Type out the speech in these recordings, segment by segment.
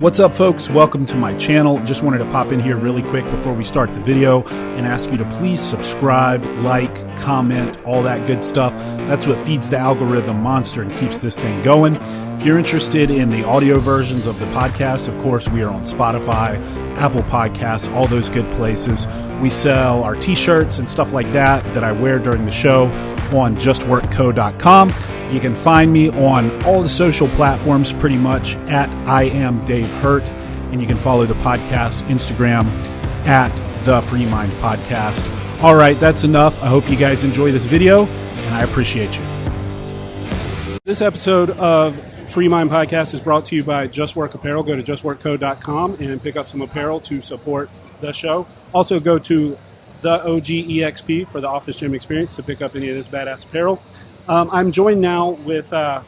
What's up, folks? Welcome to my channel. Just wanted to pop in here really quick before we start the video and ask you to please subscribe, like, comment, all that good stuff. That's what feeds the algorithm monster and keeps this thing going. If you're interested in the audio versions of the podcast, of course, we are on Spotify, Apple Podcasts, all those good places. We sell our t-shirts and stuff like that I wear during the show on justworkco.com. You can find me on all the social platforms pretty much at I am Dave Hurt, and you can follow the podcast Instagram at the Free Mind Podcast. All right, that's enough. I hope you guys enjoy this video, and I appreciate you. This episode of Free Mind Podcast is brought to you by Just Work Apparel. Go to justworkco.com and pick up some apparel to support the show. Also go to the OG EXP for the Office Gym Experience to pick up any of this badass apparel. I'm joined now with, I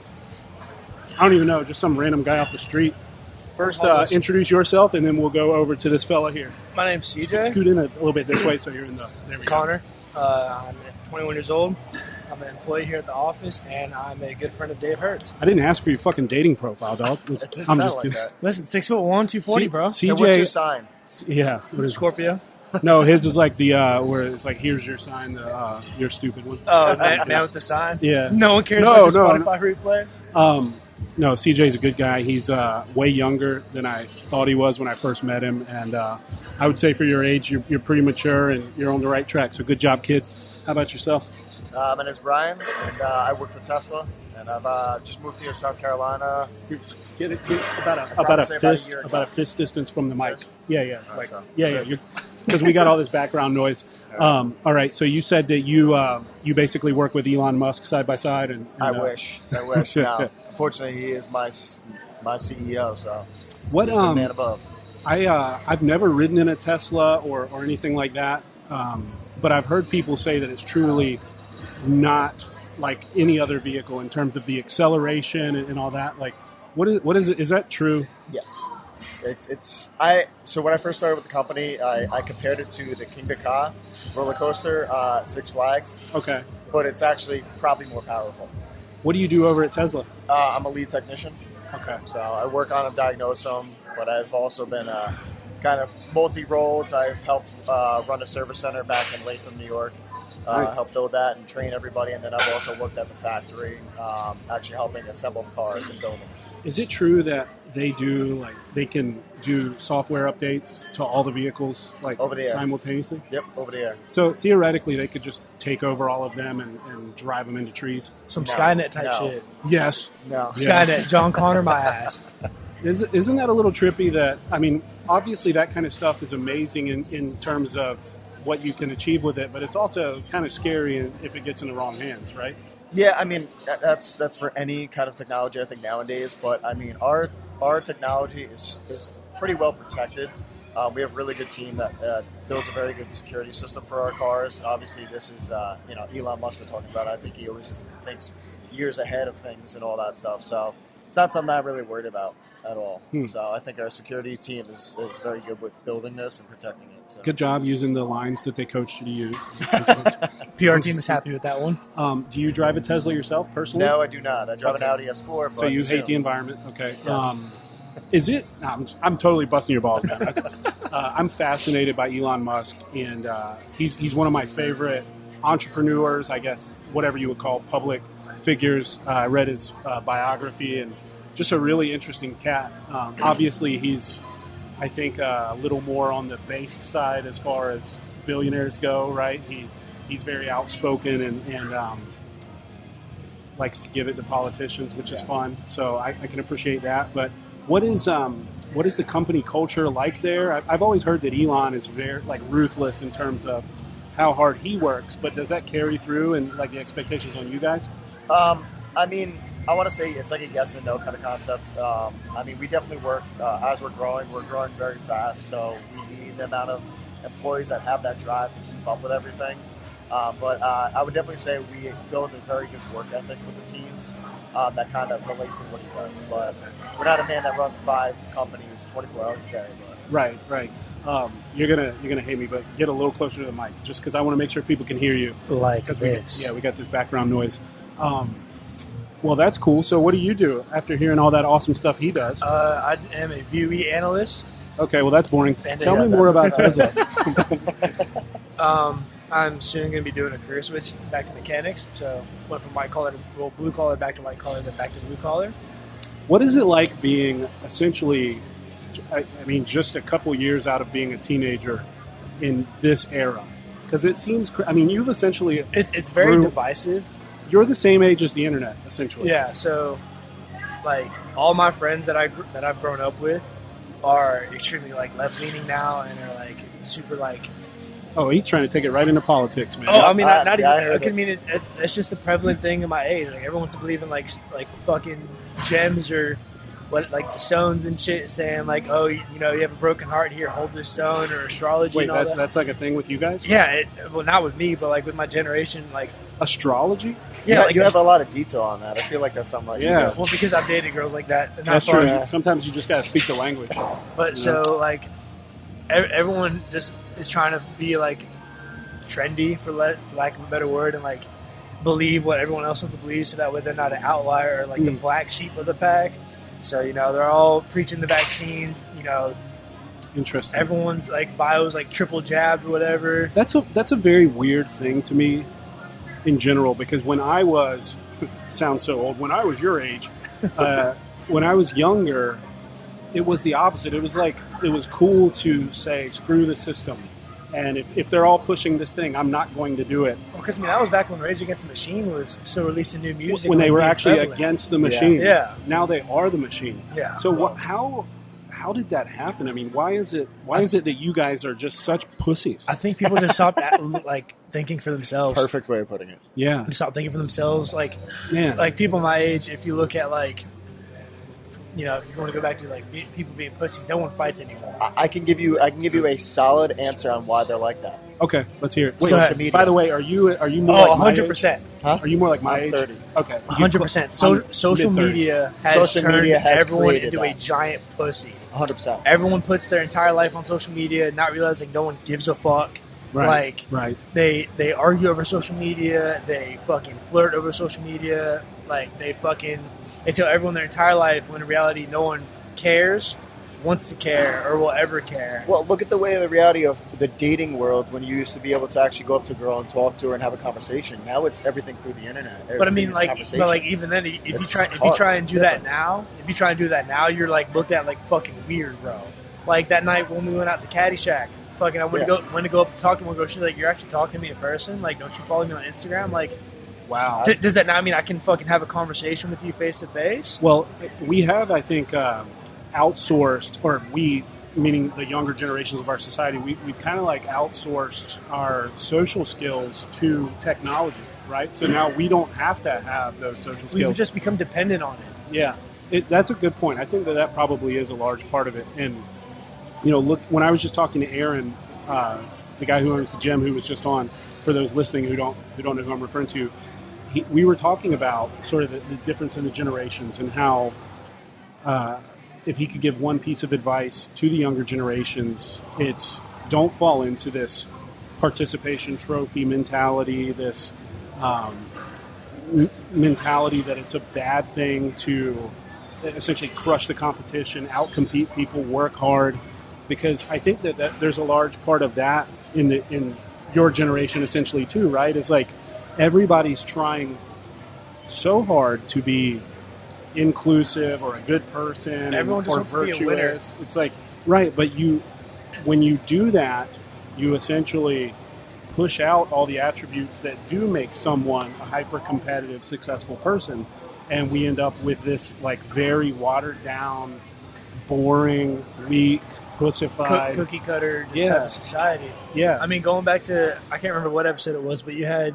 don't even know, just some random guy off the street. First, introduce yourself, and then we'll go over to this fella here. My name's CJ. Scoot in a little bit this way so you're in the... There we Connor. I'm 21 years old. I'm an employee here at the office, and I'm a good friend of Dave Hurt's. I didn't ask for your fucking dating profile, dog. It didn't sound like that. Listen, 6'1", 240, bro. CJ, and what's your sign? Yeah. Scorpio. No, his is like the, where it's like, here's your sign, your stupid one. Oh, man with the sign? Yeah. No one cares about the Spotify replay? No, CJ's a good guy. He's way younger than I thought he was when I first met him. And I would say for your age, you're pretty mature and you're on the right track. So good job, kid. How about yourself? My name's Brian, and I work for Tesla. And I've just moved here to South Carolina. Get about a fist distance from the mic. Yeah. Because we got all this background noise. All right, so you said that you basically work with Elon Musk side by side, and I wish. Now, unfortunately, he is my CEO. So what? He's the man above. I've never ridden in a Tesla or anything like that, but I've heard people say that it's truly not like any other vehicle in terms of the acceleration and all that. Like, what is it? Is that true? Yes. So when I first started with the company, I compared it to the King Ka roller coaster at Six Flags. Okay. But it's actually probably more powerful. What do you do over at Tesla? I'm a lead technician. Okay. So I work on them, diagnose them, but I've also been kind of multi-roles. I've helped run a service center back in Latham, New York. Nice. Help build that and train everybody, and then I've also worked at the factory, actually helping assemble cars and build them. Is it true that they can do software updates to all the vehicles over the air simultaneously? Yep, over the air. So theoretically, they could just take over all of them and drive them into trees. Some Skynet type shit. Yes. No. Skynet. John Connor, my ass. Isn't that a little trippy? That, I mean, obviously that kind of stuff is amazing in terms of what you can achieve with it, but it's also kind of scary if it gets in the wrong hands, right? Yeah, I mean, that's for any kind of technology, I think, nowadays. But, I mean, our technology is pretty well protected. We have a really good team that builds a very good security system for our cars. Obviously, this is, Elon Musk we're talking about. I think he always thinks years ahead of things and all that stuff. So it's not something I'm really worried about at all. So I think our security team is very good with building this and protecting it. So. Good job using the lines that they coached you to use. PR team is happy with that one. Do you drive a Tesla yourself personally? No, I do not. I drive an Audi S4. But so you hate the environment. Okay. Yes. Is it? No, I'm totally busting your balls, man. I'm fascinated by Elon Musk, and he's one of my favorite entrepreneurs, I guess, whatever you would call public figures. I read his biography, and just a really interesting cat. Obviously, he's, I think, a little more on the based side as far as billionaires go, right? He's very outspoken and likes to give it to politicians, which is fun. So I can appreciate that. But what is the company culture like there? I've always heard that Elon is very ruthless in terms of how hard he works. But does that carry through and the expectations on you guys? I mean, I want to say it's like a yes and no kind of concept. I mean, we definitely work as we're growing very fast. So we need the amount of employees that have that drive to keep up with everything. But I would definitely say we build a very good work ethic with the teams that kind of relate to what he does. But we're not a man that runs 5 companies 24 hours a day. But. Right. You're gonna hate me, but get a little closer to the mic, just because I want to make sure people can hear you. Like this. We got this background noise. Well, that's cool. So what do you do after hearing all that awesome stuff he does? I am a VUE analyst. Okay, well, that's boring. And Tell me more about Tesla. I'm soon going to be doing a career switch back to mechanics. So went from white collar to blue collar, back to white collar, then back to blue collar. What is it like being essentially, I mean, just a couple years out of being a teenager in this era? Because it seems, I mean, you've essentially... It's very divisive. You're the same age as the internet, essentially. Yeah, so, like, all my friends that I've grown up with are extremely, like, left-leaning now and are, like, super, like... Oh, he's trying to take it right into politics, man. Oh, I mean, it's just a prevalent thing in my age. Like, everyone's believing, like fucking gems or... what, like the stones and shit, saying like, oh, you have a broken heart here, hold this stone, or astrology. Wait, and all that. That's like a thing with you guys? Yeah, well, not with me, but like with my generation, like astrology. Yeah, you have a lot of detail on that. I feel like that's something like well, because I've dated girls like that. And that's true. Sometimes you just gotta speak the language. But so like, everyone just is trying to be like trendy, for lack of a better word, and like believe what everyone else wants to believe, so that way they're not an outlier or like the black sheep of the pack. So, they're all preaching the vaccine, Interesting. Everyone's, like, bio's, like, triple jabbed or whatever. That's a very weird thing to me in general, because when I was, sounds so old, when I was your age, when I was younger, it was the opposite. It was like, it was cool to say, screw the system. And if they're all pushing this thing, I'm not going to do it. Well, because, that was back when Rage Against the Machine was still releasing new music. When they were actually against the machine. Yeah. Now they are the machine. Yeah. So how did that happen? I mean, why is it that you guys are just such pussies? I think people just stopped, like, thinking for themselves. Perfect way of putting it. Yeah. Just stopped thinking for themselves. Like, man. Like, people my age, if you look at, like... if you want to go back to like people being pussies, no one fights anymore. I can give you a solid answer on why they're like that. Okay, let's hear it. Wait, social media. By the way, are you more like 100%. Huh? Are you more like my I'm age? 30. Okay, 100%. Social media has turned everyone into a giant pussy. 100%. Everyone puts their entire life on social media, not realizing no one gives a fuck. Right. They argue over social media. They fucking flirt over social media. Like they tell everyone their entire life, when in reality no one cares, wants to care, or will ever care. Well, look at the way the reality of the dating world, when you used to be able to actually go up to a girl and talk to her and have a conversation. Now it's everything through the internet. But I mean, even then, if you try and do that now, you're like looked at like fucking weird, bro. Like that night when we went out to Caddyshack, fucking I went to go up to talk to one girl. She's like, "You're actually talking to me in person? Like, don't you follow me on Instagram?" Like, wow. Does that now mean I can fucking have a conversation with you face to face? Well, we have, I think, outsourced, or we, meaning the younger generations of our society, we've kind of like outsourced our social skills to technology, right? So now we don't have to have those social skills. We've just become dependent on it. Yeah, that's a good point. I think that probably is a large part of it. And, look, when I was just talking to Aaron, the guy who owns the gym, who was just on, for those listening who don't know who I'm referring to, we were talking about sort of the difference in the generations and how if he could give one piece of advice to the younger generations, it's don't fall into this participation trophy mentality, this mentality that it's a bad thing to essentially crush the competition, outcompete people, work hard, because I think that there's a large part of that in your generation essentially too, right? It's like everybody's trying so hard to be inclusive or a good person, everyone just wants virtuous. To be a winner. It's like, right, but when you do that, you essentially push out all the attributes that do make someone a hyper-competitive, successful person, and we end up with this like very watered down, boring, weak, pussified, cookie cutter type of society. Yeah, I mean, going back to, I can't remember what episode it was, but it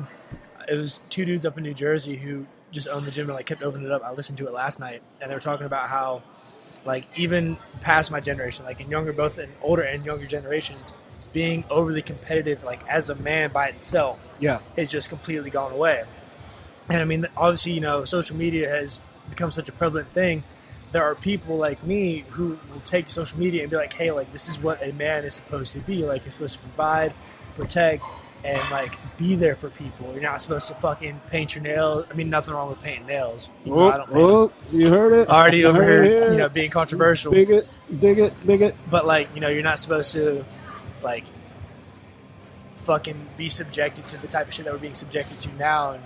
was two dudes up in New Jersey who just owned the gym and like kept opening it up. I listened to it last night, and they were talking about how, like, even past my generation, like both in older and younger generations, being overly competitive, like as a man by itself, is just completely gone away. And I mean, obviously, social media has become such a prevalent thing. There are people like me who will take to social media and be like, hey, like, this is what a man is supposed to be. Like, you're supposed to provide, protect, and like be there for people. You're not supposed to fucking paint your nails. I mean, nothing wrong with painting nails. You know, I don't paint them. You heard it. Already You over heard here, it. you know, being controversial. Dig it. But like, you know, you're not supposed to like fucking be subjected to the type of shit that we're being subjected to now, and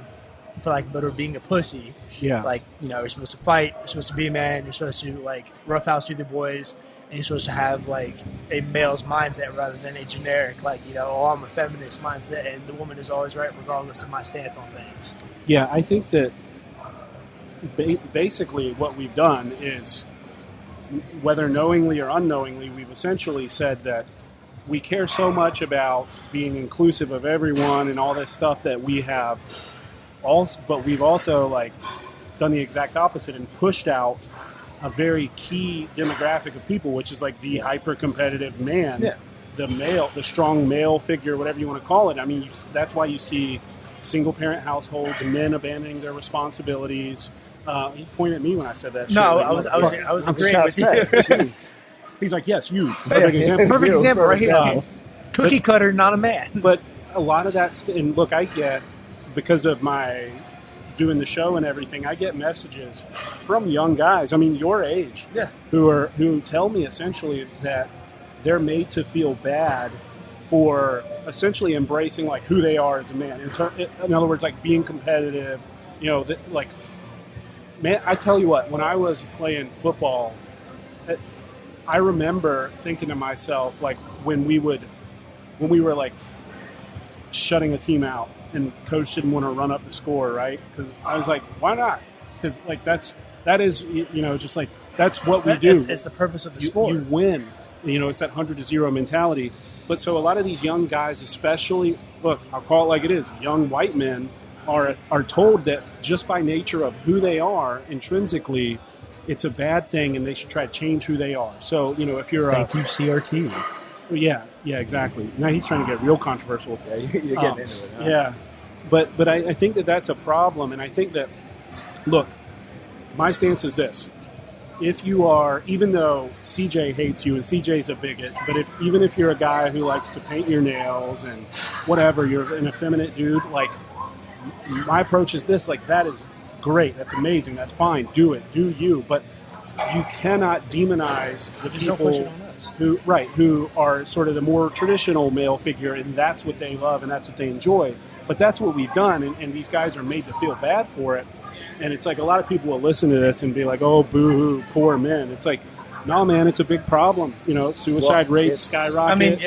for like better being a pussy. Yeah. Like, you know, you're supposed to fight, you're supposed to be a man, you're supposed to like roughhouse through the boys, and you're supposed to have like a male's mindset rather than a generic, like, you know, oh, I'm a feminist mindset and the woman is always right regardless of my stance on things. Yeah, I think that basically what we've done is, whether knowingly or unknowingly, we've essentially said that we care so much about being inclusive of everyone and all this stuff that we have also, but we've also like done the exact opposite and pushed out a very key demographic of people, which is like the hyper-competitive man, the male, the strong male figure, whatever you want to call it. I mean, that's why you see single-parent households, men abandoning their responsibilities. He pointed at me when I said that. No, shit. I was agreeing with you. He's like, yes, you. Perfect example. Perfect example right here. Cookie cutter, not a man. But a lot of that, and look, I get, because of my doing the show and everything, I get messages from young guys, I mean, your age, who tell me essentially that they're made to feel bad for essentially embracing like who they are as a man. In other words, like being competitive, you know, like, man, I tell you what, when I was playing football, I remember thinking to myself, like, when we were like shutting a team out and coach didn't want to run up the score, right? Because I was like, why not? Because like that is, you know, just like that's what we do. It's the purpose of the sport. You win. You know, it's that 100-0 mentality. But so a lot of these young guys, especially, look, I'll call it like it is, young white men are told that just by nature of who they are intrinsically, it's a bad thing, and they should try to change who they are. So, you know, if you're Thank you, CRT. Yeah, exactly. Now he's trying to get real controversial. Yeah, you're getting into it. Huh? Yeah, but I think that that's a problem, and I think that, look, my stance is this. If you are, even though CJ hates you, and CJ's a bigot, but even if you're a guy who likes to paint your nails and whatever, you're an effeminate dude, like, my approach is this, like, that is great, that's amazing, that's fine, do it, do you, but you cannot demonize the people who are sort of the more traditional male figure, and that's what they love and that's what they enjoy. But that's what we've done, and these guys are made to feel bad for it. And it's like a lot of people will listen to this and be like, oh, boo-hoo, poor men. It's like, no, man, it's a big problem. You know, suicide rates skyrocket. I mean,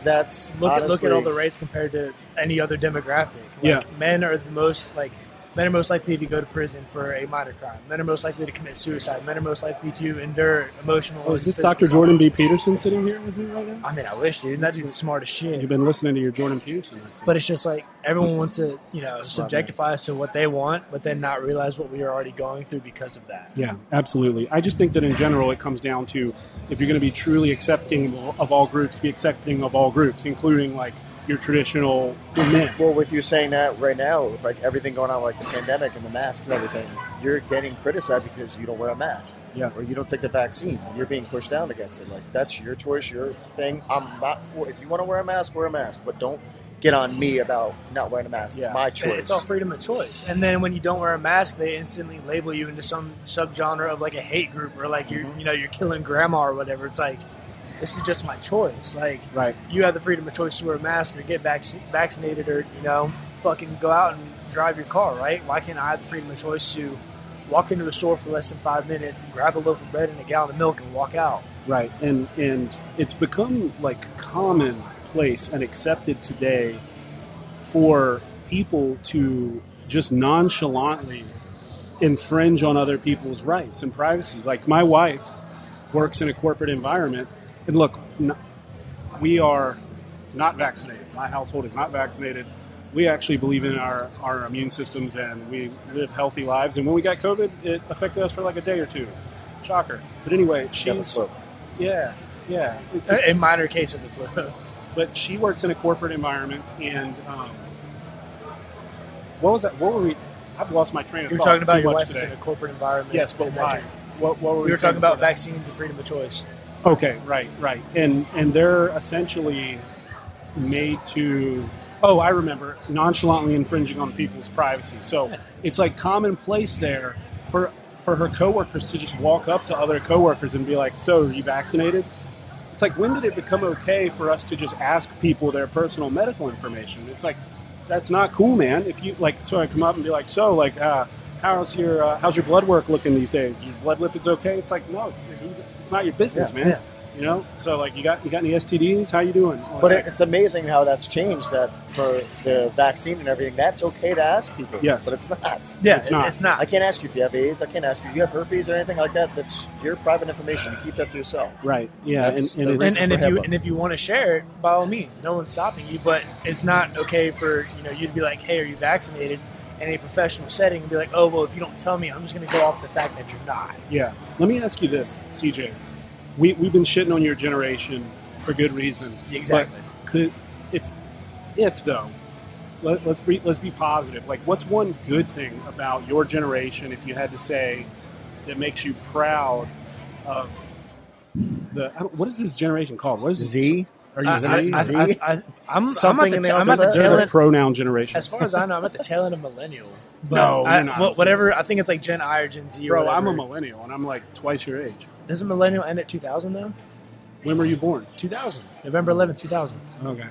that's look honestly, at all the rates compared to any other demographic. Like, men are most likely to go to prison for a minor crime. Men are most likely to commit suicide. Men are most likely to endure emotional. Oh, is this Dr. Jordan B. Peterson sitting here with me right now? I mean, I wish, dude. That dude's smart as shit. You've been listening to your Jordan Peterson. But it's just like everyone wants to, you know, subjectify us to what they want, but then not realize what we are already going through because of that. Yeah, absolutely. I just think that in general it comes down to, if you're going to be truly accepting of all groups, be accepting of all groups, including like your traditional men. Well, with you saying that right now, with like everything going on, like the pandemic and the masks and everything, you're getting criticized because you don't wear a mask, or you don't take the vaccine. You're being pushed down against it. Like, that's your choice, your thing. I'm not for. If you want to wear a mask, but don't get on me about not wearing a mask. It's my choice. It's all freedom of choice. And then when you don't wear a mask, they instantly label you into some subgenre of like a hate group, or like you're killing grandma or whatever. It's like, this is just my choice. Like, you have the freedom of choice to wear a mask or get vaccinated, or, you know, fucking go out and drive your car, right? Why can't I have the freedom of choice to walk into the store for less than 5 minutes, grab a loaf of bread and a gallon of milk, and walk out? Right, and it's become like commonplace and accepted today for people to just nonchalantly infringe on other people's rights and privacy. Like, my wife works in a corporate environment. And look, we are not vaccinated. My household is not vaccinated. We actually believe in our immune systems, and we live healthy lives. And when we got COVID, it affected us for like a day or two. Shocker. But anyway, she's... Yeah. A minor case of the flu. But she works in a corporate environment, and what was that? What were we... I've lost my train of thought. You're talking about your wife today. is in a corporate environment. Yes, but why? What were we were talking about vaccines and freedom of choice. Okay, right. And they're essentially made to Oh, I remember. Nonchalantly infringing on people's privacy. So it's like commonplace there for her coworkers to just walk up to other coworkers and be like, "So, are you vaccinated?" It's like, when did it become okay for us to just ask people their personal medical information? It's like, that's not cool, man. If you like, so I come up and be like, "So, like, how's your blood work looking these days? Your blood lipids okay?" It's like, no, it's not your business, man. Yeah. You know, so like, you got any STDs? How you doing? Oh, but it's amazing how that's changed. That for the vaccine and everything, that's okay to ask people. Yes, but it's not. Yeah, it's not. I can't ask you if you have AIDS. I can't ask you if you have herpes or anything like that. That's your private information. You keep that to yourself. Right. Yeah. And if you want to share it, by all means, no one's stopping you. But it's not okay for you to be like, "Hey, are you vaccinated?" in a professional setting and be like, "Oh, well, if you don't tell me, I'm just going to go off the fact that you're not." Yeah. Let me ask you this, CJ. We've been shitting on your generation for good reason. Exactly. But if though, let's be positive. Like, what's one good thing about your generation, if you had to say, that makes you proud of what is this generation called? What is Z? Are you Z? I'm something at the tail end. Pronoun generation. As far as I know, I'm at the tail end of millennial. But no, you're not. Whatever. I think it's like Gen I or Gen Z. Bro, I'm a millennial, and I'm like twice your age. Doesn't millennial end at 2000 though? When were you born? 2000. November 11th, 2000. Okay.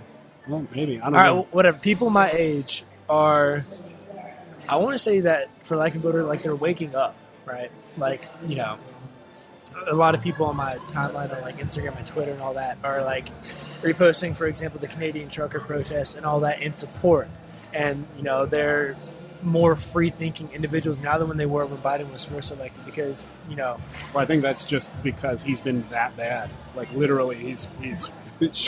Well, maybe. I don't know. All right, whatever. People my age are, I want to say that, for lack of a better, like, they're waking up, right? Like, a lot of people on my timeline on like Instagram and Twitter and all that are like reposting, for example, the Canadian trucker protests and all that in support. And, they're more free-thinking individuals now than when they were when Biden was first elected because, Well, I think that's just because he's been that bad. Like, literally, he's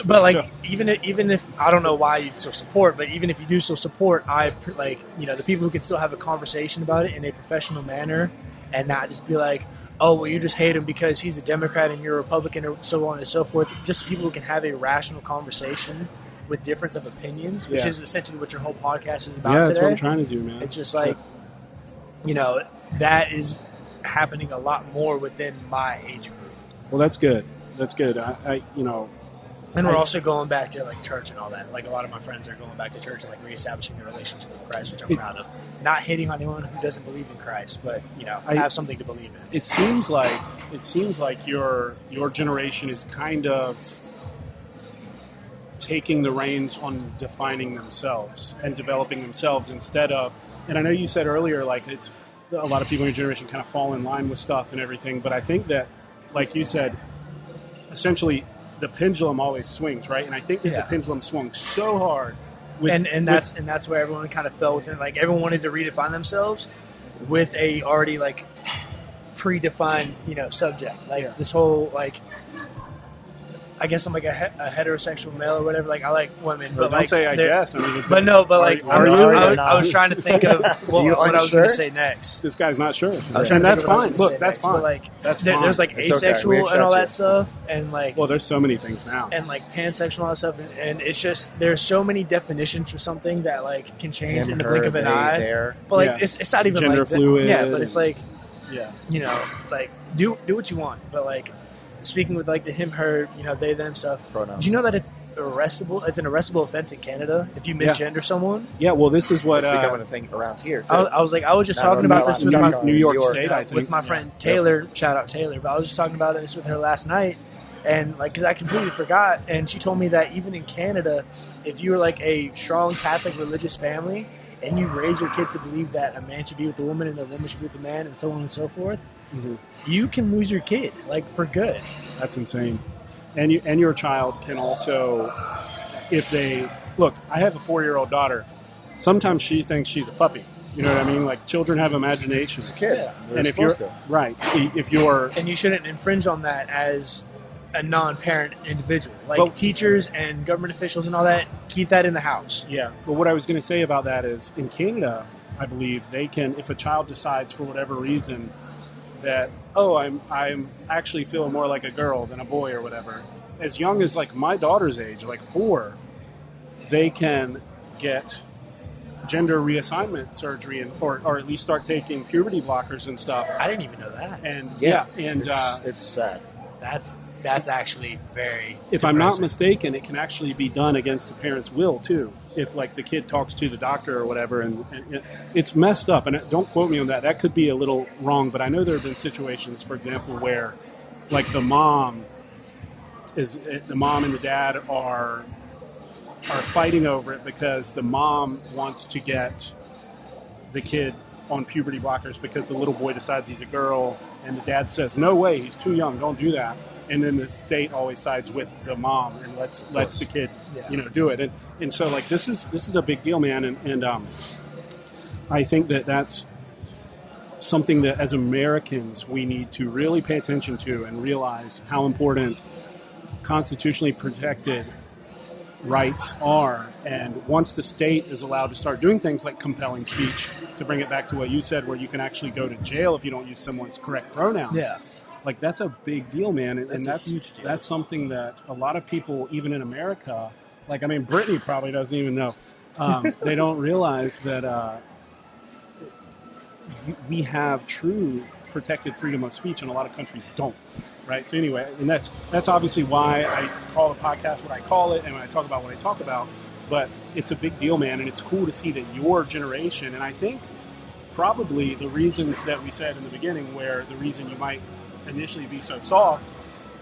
But, like, even if I don't know why you'd still support, but even if you do still support, the people who can still have a conversation about it in a professional manner and not just be like, "Oh, well, you just hate him because he's a Democrat and you're a Republican," or so on and so forth. Just people who can have a rational conversation with difference of opinions, which is essentially what your whole podcast is about today. Yeah, that's what I'm trying to do, man. It's just like, that is happening a lot more within my age group. Well, that's good. That's good. And we're also going back to, like, church and all that. Like, a lot of my friends are going back to church and, like, reestablishing their relationship with Christ, which I'm proud of. Not hating on anyone who doesn't believe in Christ, but, have something to believe in. It seems like your generation is kind of taking the reins on defining themselves and developing themselves instead of, and I know you said earlier, like, it's a lot of people in your generation kind of fall in line with stuff and everything, but I think that, like you said, essentially the pendulum always swings, right? And I think that the pendulum swung so hard. That's where everyone kind of fell within. Like, everyone wanted to redefine themselves with a already, like, predefined, subject. Like, this whole, like, I guess I'm like a heterosexual male or whatever. Like, I like women, but don't like, say I guess. I mean, I was trying to think of what I was going to say next. This guy's not sure, and that's fine. Look, that's fine. But, like, that's fine. There's like asexual and all that stuff, and like, well, there's so many things now, and like pansexual and all that stuff, and it's just there's so many definitions for something that like can change in the blink of an eye. But like, it's not even gender like fluid. Yeah, but it's like, like do what you want, but like. Speaking with like the him, her, they, them stuff. Pronouns. Do you know that it's arrestable? It's an arrestable offense in Canada if you misgender someone. Yeah, well, this is what it's becoming a thing around here. Too. I was just talking about this with my New York State, I think, with my friend Taylor. Shout out Taylor. But I was just talking about this with her last night, and like, because I completely forgot, and she told me that even in Canada, if you were like a strong Catholic religious family and you raise your kids to believe that a man should be with a woman and a woman should be with a man, and so on and so forth. Mm-hmm. You can lose your kid, like, for good. That's insane. And your child can also, if they look. I have a 4-year-old daughter. Sometimes she thinks she's a puppy. You know what I mean? Like, children have imaginations. She's a kid, and if you're right, if you're and you shouldn't infringe on that as a non-parent individual. Like, teachers and government officials and all that, keep that in the house. Yeah. But what I was going to say about that is, in Canada, I believe they can, if a child decides for whatever reason that, I'm actually feeling more like a girl than a boy or whatever, as young as like my daughter's age, like 4, they can get gender reassignment surgery or at least start taking puberty blockers and stuff. I didn't even know that. And it's sad. that's actually very If I'm not mistaken, it can actually be done against the parent's will too. If like the kid talks to the doctor or whatever, and it's messed up. And don't quote me on that. That could be a little wrong, but I know there have been situations, for example, where like the mom and the dad are fighting over it because the mom wants to get the kid on puberty blockers because the little boy decides he's a girl, and the dad says, "No way, he's too young, don't do that." And then the state always sides with the mom and lets the kid, do it. And so like this is a big deal, man. And I think that's something that as Americans we need to really pay attention to and realize how important constitutionally protected rights are. And once the state is allowed to start doing things like compelling speech, to bring it back to what you said, where you can actually go to jail if you don't use someone's correct pronouns. Yeah. Like that's a big deal, man. And that's a huge deal. That's something that a lot of people, even in America, like, I mean, Brittany probably doesn't even know. They don't realize that we have true protected freedom of speech, and a lot of countries don't. Right. So anyway, and that's obviously why I call the podcast what I call it, and when I talk about what I talk about. But it's a big deal, man, and it's cool to see that your generation, and I think probably the reasons that we said in the beginning, where the reason you might initially be so soft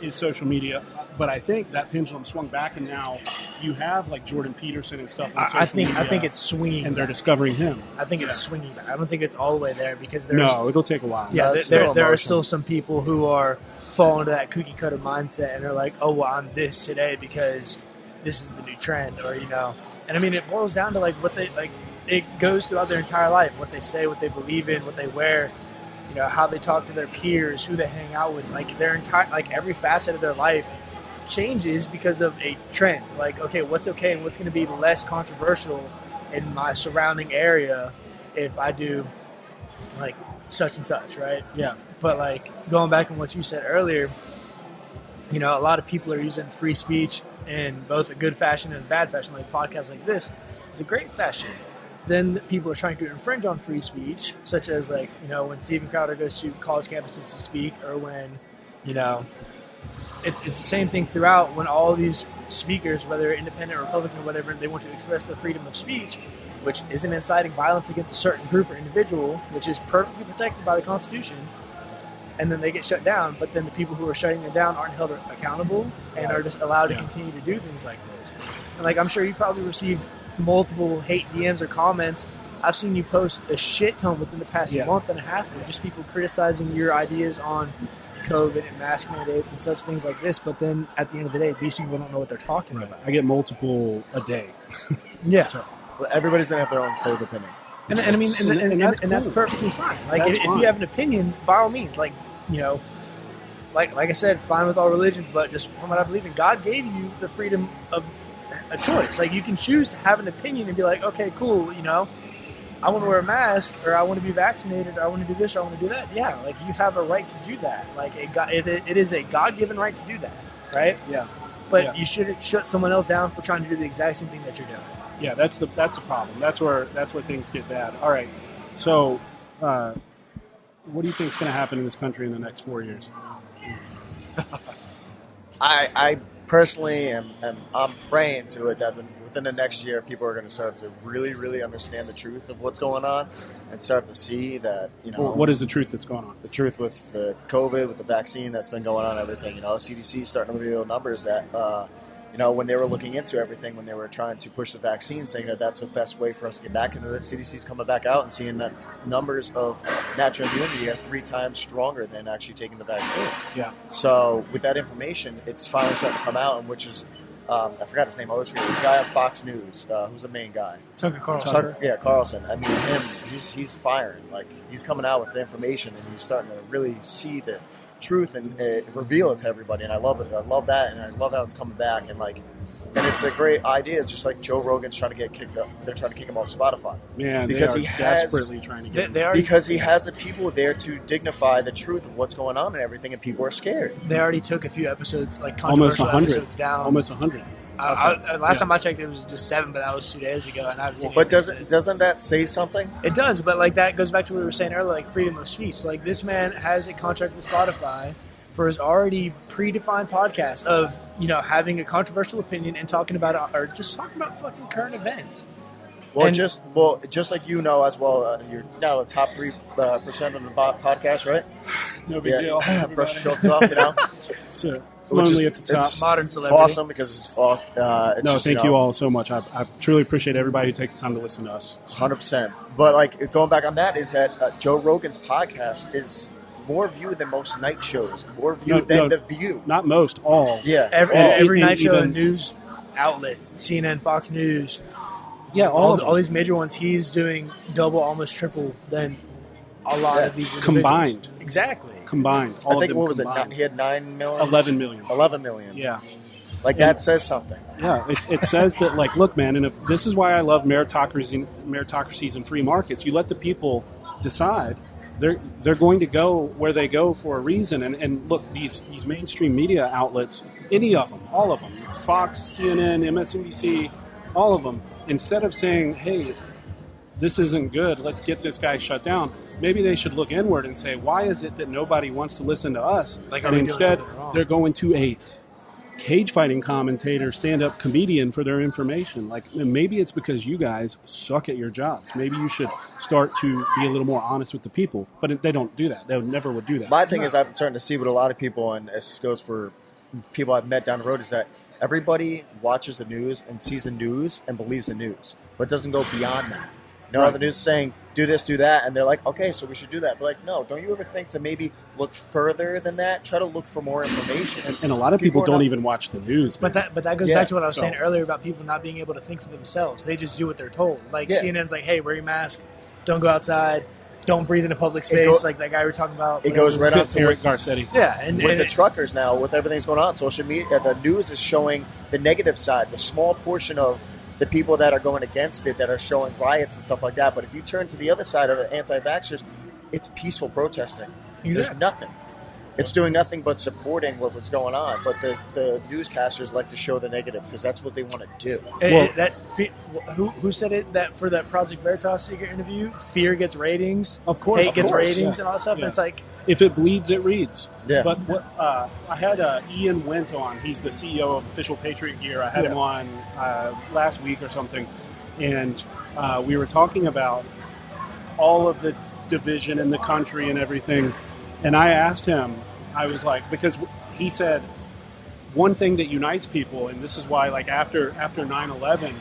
is social media, but I think that pendulum swung back, and now you have like Jordan Peterson and stuff on social media, I think it's swinging, and they're discovering him. I think it's swinging back. I don't think it's all the way there because it'll take a while. Yeah, there are still some people who are fall into that cookie cutter mindset, and they're like, "Oh, well, I'm this today because this is the new trend," or And I mean, it boils down to like what they like. It goes throughout their entire life: what they say, what they believe in, what they wear, how they talk to their peers, who they hang out with. Like their entire, like every facet of their life changes because of a trend. Like, okay, what's okay and what's going to be less controversial in my surrounding area if I do like such and such, right? Yeah. But like going back on what you said earlier, a lot of people are using free speech in both a good fashion and a bad fashion. Like podcasts like this is a great fashion. Then people are trying to infringe on free speech, such as like, when Steven Crowder goes to college campuses to speak, or when, it's the same thing throughout when all these speakers, whether independent or Republican or whatever, they want to express their freedom of speech, which isn't inciting violence against a certain group or individual, which is perfectly protected by the Constitution, and then they get shut down. But then the people who are shutting them down aren't held accountable and are just allowed to continue to do things like this. And like, I'm sure you probably received multiple hate DMs or comments. I've seen you post a shit ton within the past month and a half of just people criticizing your ideas on COVID and mask mandates and such things like this. But then at the end of the day, these people don't know what they're talking about. I get multiple a day. Yeah. So everybody's going to have their own slave opinion. And I mean, and that's perfectly fine. Like, if you have an opinion, by all means, like, like I said, fine with all religions, but just from what I believe in, God gave you the freedom of a choice. Like, you can choose to have an opinion and be like, okay, cool, I want to wear a mask, or I want to be vaccinated, or I want to do this, or I want to do that. Yeah, like, you have a right to do that. Like, it is a God-given right to do that, right? Yeah. But you shouldn't shut someone else down for trying to do the exact same thing that you're doing. Yeah, that's the problem. That's where things get bad. All right. So, what do you think is going to happen in this country in the next 4 years? I personally I'm praying to it that within the next year, people are going to start to really, really understand the truth of what's going on and start to see that, Well, what is the truth that's going on? The truth with the COVID, with the vaccine that's been going on, everything. CDC starting to reveal numbers that, when they were looking into everything, when they were trying to push the vaccine, saying that that's the best way for us to get back into it, CDC's coming back out and seeing that numbers of natural immunity are 3 times stronger than actually taking the vaccine. Yeah. So with that information, it's finally starting to come out, and which is, I forgot his name. I always forget. The guy on Fox News, who's the main guy? Tucker Carlson. Carlson. I mean, him, he's firing. Like, he's coming out with the information, and he's starting to really see the truth and reveal it to everybody, and I love it. I love that, and I love how it's coming back, and it's a great idea. It's just like Joe Rogan's trying to get kicked up. They're trying to kick him off Spotify. Man, because he desperately trying to get him. Because he has the people there to dignify the truth of what's going on and everything, and people are scared. They already took a few episodes, like controversial episodes down. Almost 100. Last time I checked, it was just 7, but that was 2 days ago. And I haven't seen but doesn't that say something? It does, but like that goes back to what we were saying earlier, like freedom of speech. Like, this man has a contract with Spotify, for his already predefined podcast of, having a controversial opinion and talking about it, or just talking about fucking current events. Well, just like as well, you're now the top 3% on the podcast, right? No big deal. Brush your shoulders off, So lonely at the top. It's modern celebrity. awesome because it's thank you all so much. I truly appreciate everybody who takes the time to listen to us. 100%. But going back on that is that Joe Rogan's podcast is more viewed than most night shows. More viewed than The View. Not most, all. Yeah, every night show and news outlet, CNN, Fox News. Yeah, all these major ones, he's doing double, almost triple than a lot of these combined. Exactly. Combined. I think, what was it? He had 9 million? 11 million. 11 million. Yeah. That says something. Yeah, it says that, look, man, and this is why I love meritocracies and free markets. You let the people decide. They're going to go where they go for a reason. And look, these mainstream media outlets, any of them, all of them, Fox, CNN, MSNBC, all of them, instead of saying, hey, this isn't good, let's get this guy shut down, maybe they should look inward and say, why is it that nobody wants to listen to us? And instead, they're going to a cage fighting commentator, stand-up comedian for their information. Maybe it's because you guys suck at your jobs. Maybe you should start to be a little more honest with the people. But they don't do that. They never would do that. My thing is, I'm starting to see what a lot of people, and this goes for people I've met down the road, is that everybody watches the news and sees the news and believes the news, but doesn't go beyond that. The news is saying, do this, do that, and they're like, okay, so we should do that. But no, don't you ever think to maybe look further than that? Try to look for more information. And a lot of people don't even watch the news. But that goes back to what I was saying earlier about people not being able to think for themselves. They just do what they're told. CNN's like, hey, wear your mask, don't go outside, don't breathe in a public space, like that guy we were talking about. It goes right on to Eric Garcetti. Yeah, and the truckers now, with everything's going on, social media, the news is showing the negative side, the small portion of the people that are going against it, that are showing riots and stuff like that. But if you turn to the other side of the anti-vaxxers, it's peaceful protesting. Exactly. There's nothing. It's doing nothing but supporting what's going on. But the newscasters like to show the negative because that's what they want to do. Who said it? That for that Project Veritas secret interview, fear gets ratings. Of course, hate gets ratings and all that stuff. Yeah. And it's like, if it bleeds, it reads. Yeah. But I had Ian Went on. He's the CEO of Official Patriot Gear. I had him on last week or something, and we were talking about all of the division in the country and everything. And I asked him, I was like, because he said one thing that unites people, and this is why, after 9/11,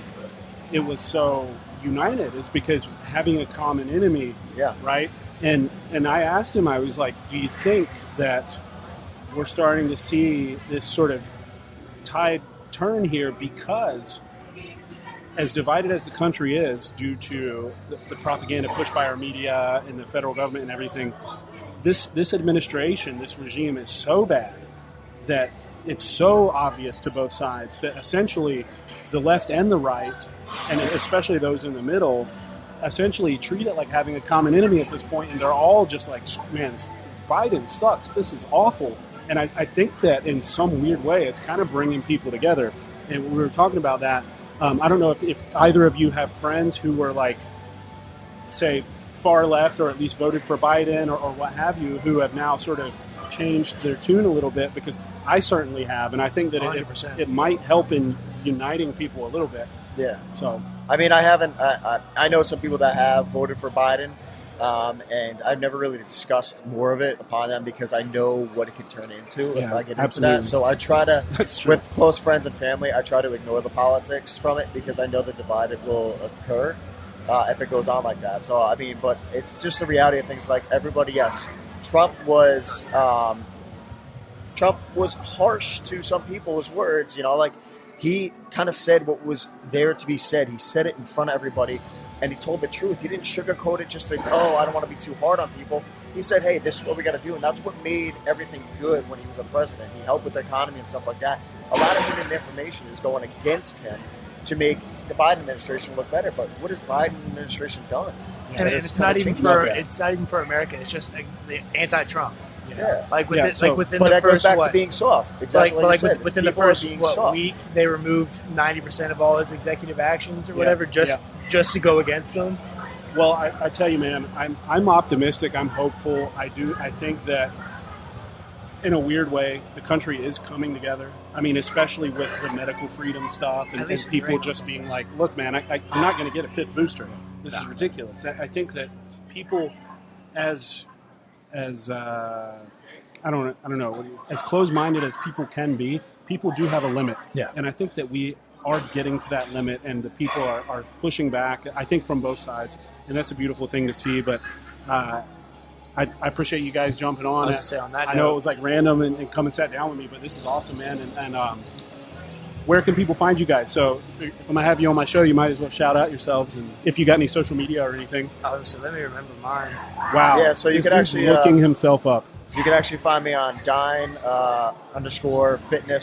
it was so united, is because having a common enemy, right? And I asked him, I was like, do you think that we're starting to see this sort of tide turn here because, as divided as the country is due to the propaganda pushed by our media and the federal government and everything, this administration, this regime is so bad that it's so obvious to both sides that essentially the left and the right, and especially those in the middle, essentially treat it like having a common enemy at this point, and they're all just like, man, Biden sucks. This is awful. And I think that in some weird way, it's kind of bringing people together. And we were talking about that. I don't know if either of you have friends who were say, far left or at least voted for Biden or what have you, who have now sort of changed their tune a little bit, because I certainly have, and I think that it might help in uniting people a little bit. Yeah. So, I mean, I haven't. I know some people that have voted for Biden, and I've never really discussed more of it upon them because I know what it could turn into if I get into that. So I try to, with close friends and family, I try to ignore the politics from it because I know the divide will occur if it goes on like that. So I mean, but it's just the reality of things. Like everybody, yes, Trump was harsh to some people's words. He kind of said what was there to be said. He said it in front of everybody, and he told the truth. He didn't sugarcoat it just like, I don't want to be too hard on people. He said, hey, this is what we got to do, and that's what made everything good when he was a president. He helped with the economy and stuff like that. A lot of hidden information is going against him to make the Biden administration look better. But what has Biden administration done? And it's not even for America. It's just the anti-Trump. Yeah. But that goes back to being soft. Exactly. Within the first week, they removed 90% of all his executive actions or whatever, just to go against him. Well, I tell you, man, I'm optimistic. I'm hopeful. I think that in a weird way, the country is coming together. I mean, especially with the medical freedom stuff and people just being like, look, man, I'm not going to get a 5th booster. This is ridiculous. I think that people as I don't know, as closed-minded as people can be, people do have a limit. Yeah. And I think that we are getting to that limit, and the people are pushing back, I think, from both sides. And that's a beautiful thing to see. But I appreciate you guys jumping on. I was to say on that I note, know it was like random and come and sat down with me, but this is awesome, man. And where can people find you guys? So if I'm going to have you on my show, you might as well shout out yourselves. And if you got any social media or anything. Oh, so let me remember mine. Wow. Yeah, so you could actually looking himself up. So you can actually find me on Dine_Fitness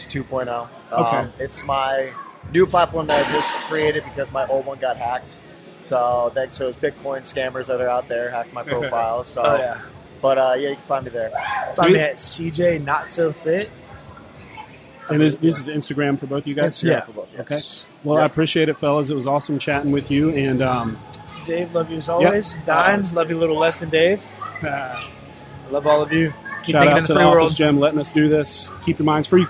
2.0. Okay. It's my new platform that I just created because my old one got hacked. So it's Bitcoin scammers that are out there hacked my profile. So, yeah. But yeah, you can find me there. Find me at CJ Not So Fit. And this is Instagram for both of you guys? Instagram for both, yes. Okay. Well, I appreciate it, fellas. It was awesome chatting with you. And Dave, love you as always. Dine, love you a little less than Dave. I love all of you. Keep shout thinking out in the to the free Office world. Gym letting us do this. Keep your minds free.